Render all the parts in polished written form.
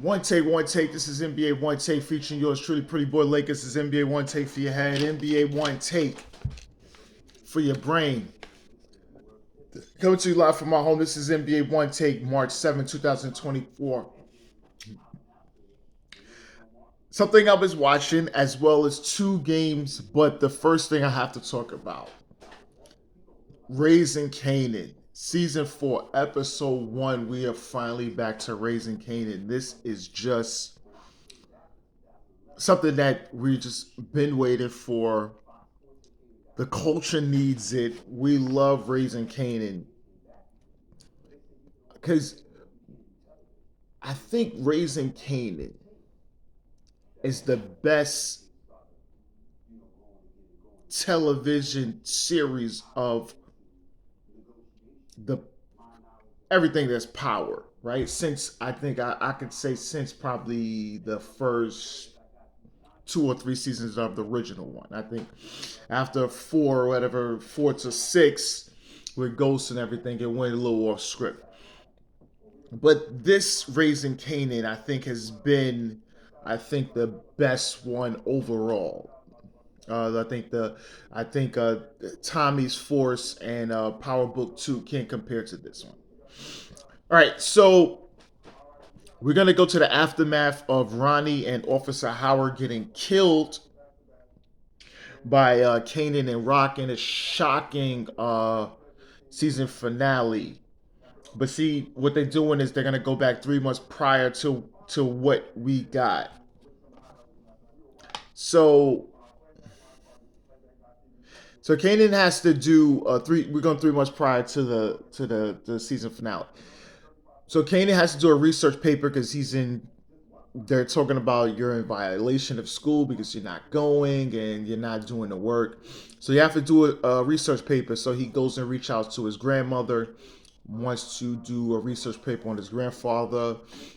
One take, one take. This is NBA One Take featuring yours truly, Pretty Boy Lakers. This is NBA One Take for your head, NBA One Take for your brain. Coming to you live from my home. This is NBA One Take, March 7, 2024. Something I was watching as well as two games, but the first thing I have to talk about Raising Kanan. Season 4, Episode 1. We are finally back to Raising Kanan. This is just something that we just been waiting for. The culture needs it. We love Raising Kanan because I think Raising Kanan is the best television series of the everything that's power, right? Since I think I could say since probably the first two or three seasons of the original one. I think after four or whatever, 4 to 6 with Ghost and everything, it went a little off script. But this Raising Kanan, I think, has been, I think, the best one overall. I think Tommy's Force and Power Book 2 can't compare to this one. All right, so we're gonna go to the aftermath of Ronnie and Officer Howard getting killed by Kanan and Rock in a shocking season finale. But see, what they're doing is they're gonna go back 3 months prior to what we got. So so Kanan has to do three. We're going 3 months prior to the season finale. So Kanan has to do a research paper because he's in. They're talking about you're in violation of school because you're not going and you're not doing the work. So you have to do a research paper. So he goes and reach out to his grandmother, wants to do a research paper on his grandfather.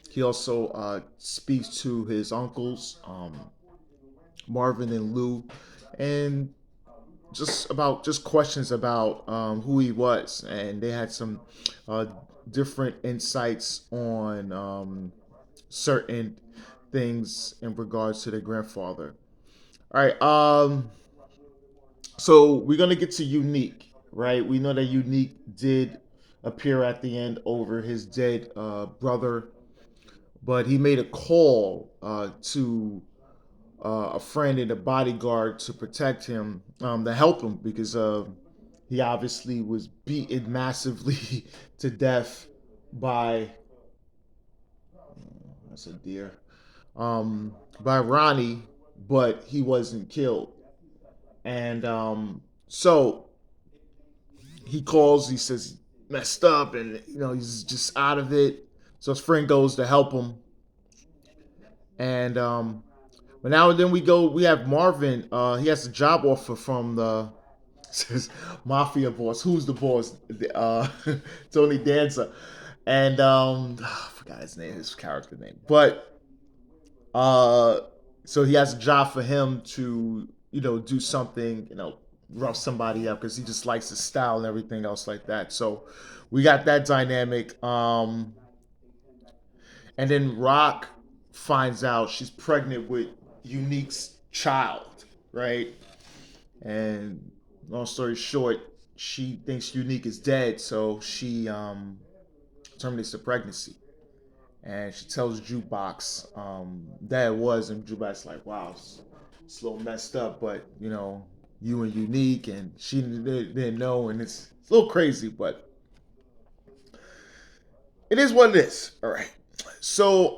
He also speaks to his uncles, Marvin and Lou, and just questions about who he was, and they had some uh, different insights on certain things in regards to their grandfather. All right, so we're gonna get to Unique, right? We know that Unique did appear at the end over his dead brother, but he made a call to a friend and a bodyguard to protect him, to help him because he obviously was beaten massively to death by that's a deer by Ronnie, but he wasn't killed. And so he calls. He says messed up, and he's just out of it. So his friend goes to help him, and but now and then we have Marvin. He has a job offer from the says mafia boss. Who's the boss? Tony Danza, and I forgot his name, his character name. But uh, so he has a job for him to do something, rough somebody up because he just likes his style and everything else like that. So we got that dynamic. And then Rock finds out she's pregnant with Unique's child, right? And long story short, she thinks Unique is dead, so she terminates the pregnancy. And she tells Jukebox that it was, and Jukebox like, wow, it's a little messed up, but you and Unique, and she didn't know, and it's a little crazy, but it is what it is. All right. So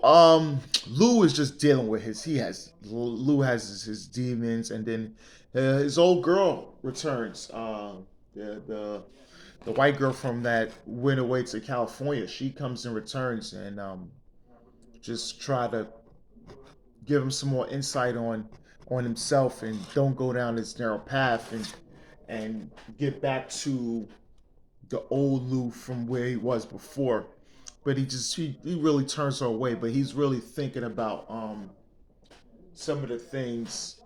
Lou is just dealing with Lou has his demons, and then his old girl returns. The white girl from that went away to California. She comes and returns, and just try to give him some more insight on himself, and don't go down this narrow path, and get back to the old Lou from where he was before. But he really turns her away. But he's really thinking about some of the things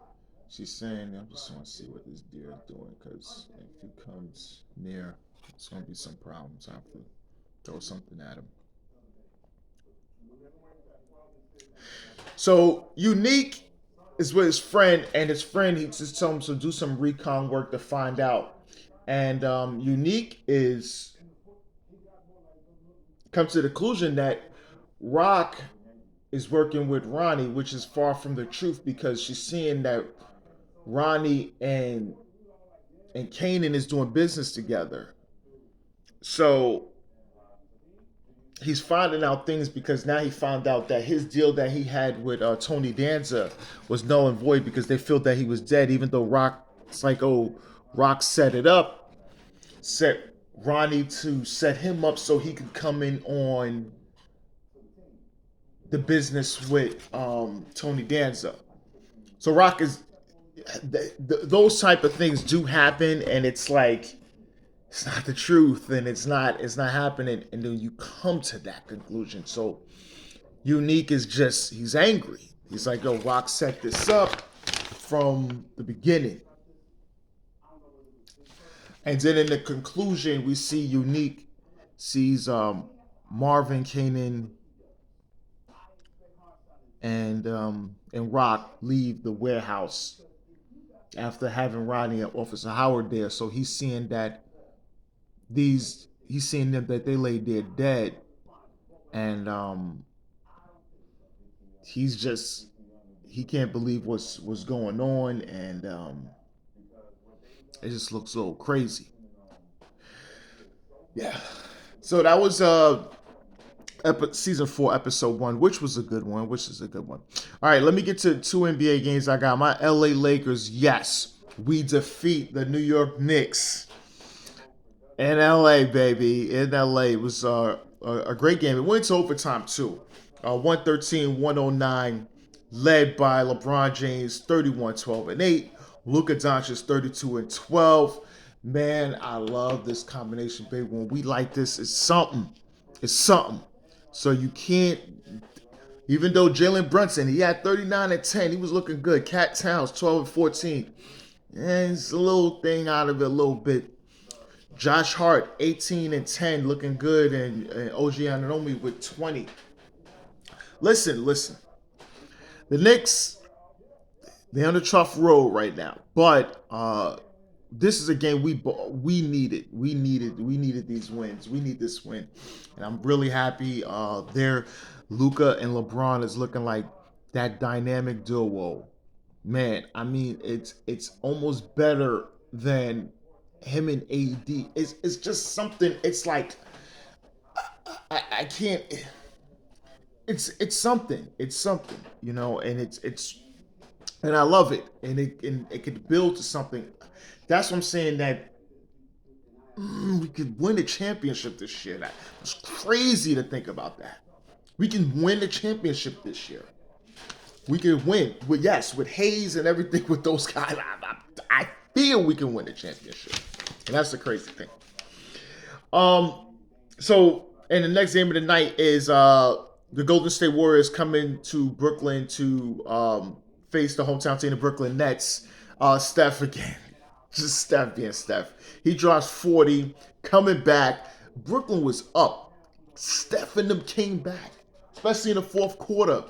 she's saying. I just want to see what this deer is doing, because if he comes near, it's gonna be some problems. I have to throw something at him. So Unique is with his friend, and his friend he just told him to do some recon work to find out. And Unique is comes to the conclusion that Rock is working with Ronnie, which is far from the truth because she's seeing that Ronnie and Kanan is doing business together. So he's finding out things because now he found out that his deal that he had with Tony Danza was null and void because they felt that he was dead, even though Rock set it up, set Ronnie to set him up so he could come in on the business with Tony Danza. So Rock is those type of things do happen, and it's like it's not the truth, and it's not happening, and then you come to that conclusion. So Unique is just he's angry. He's like, yo, Rock set this up from the beginning. And then in the conclusion, we see Unique sees Marvin, Kanan, and Rock leave the warehouse after having Rodney and Officer Howard there. So he's seeing them that they lay there dead, and he's just he can't believe what's going on, and it just looks so crazy. Yeah. So that was season 4, episode 1, which was a good one. Which is a good one. All right, let me get to 2 NBA games. I got my LA Lakers. Yes, we defeat the New York Knicks in LA, baby. In LA, it was a great game. It went to overtime too. 113-109, led by LeBron James, 31, 12, and 8. Luka Doncic, 32 and 12. Man, I love this combination, baby. When we like this, it's something. It's something. So you can't, even though Jalen Brunson, he had 39 and 10, he was looking good. Cat Towns, 12 and 14. And it's a little thing out of it a little bit. Josh Hart, 18 and 10, looking good. And OG Anunoby with 20. Listen. The Knicks, they're on a tough road right now. But this is a game we needed. We needed these wins. We need this win, and I'm really happy. There, Luca and LeBron is looking like that dynamic duo. Man, I mean, it's almost better than him and AD. It's just something. It's like I can't. It's something. It's something. And it's and I love it, and it could build to something. That's what I'm saying. That we could win the championship this year. That's crazy to think about that. We can win the championship this year. We can win with Hayes and everything with those guys. I feel we can win the championship, and that's the crazy thing. Um, so and the next game of the night is the Golden State Warriors coming to Brooklyn to face the hometown team, the Brooklyn Nets. Steph again, just Steph being Steph. He drops 40, coming back. Brooklyn was up. Steph and them came back, especially in the fourth quarter.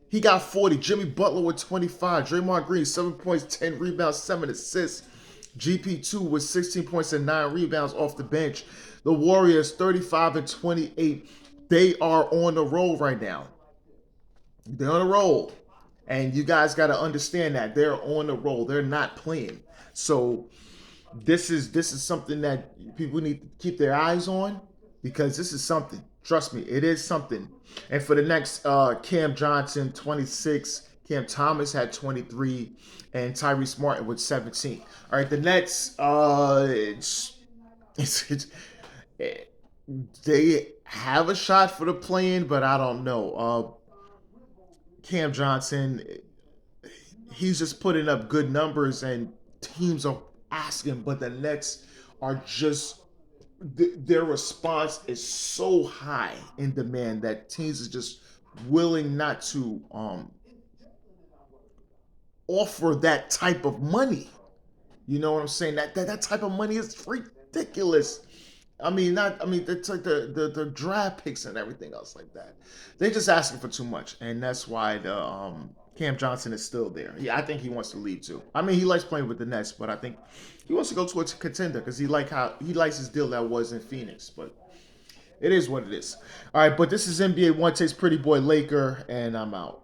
He got 40. Jimmy Butler with 25. Draymond Green, 7 points, 10 rebounds, 7 assists. GP2 with 16 points and 9 rebounds off the bench. The Warriors, 35 and 28. They are on the roll right now. They're on the roll. And you guys got to understand that. They're on the roll. They're not playing. So this is something that people need to keep their eyes on, because this is something. Trust me, it is something. And for the next, Cam Johnson, 26. Cam Thomas had 23. And Tyrese Martin with 17. All right, the Nets, it's they have a shot for the play-in, but I don't know. Cam Johnson, he's just putting up good numbers, and teams are asking, but the Nets are just their response is so high in demand that teams are just willing not to offer that type of money. You know what I'm saying? That type of money is ridiculous. I mean, not. I mean, it's like the draft picks and everything else like that. They're just asking for too much, and that's why the Cam Johnson is still there. Yeah, I think he wants to leave too. I mean, he likes playing with the Nets, but I think he wants to go to a contender because he likes his deal that was in Phoenix. But it is what it is. All right, but this is NBA One Takes Pretty Boy Laker, and I'm out.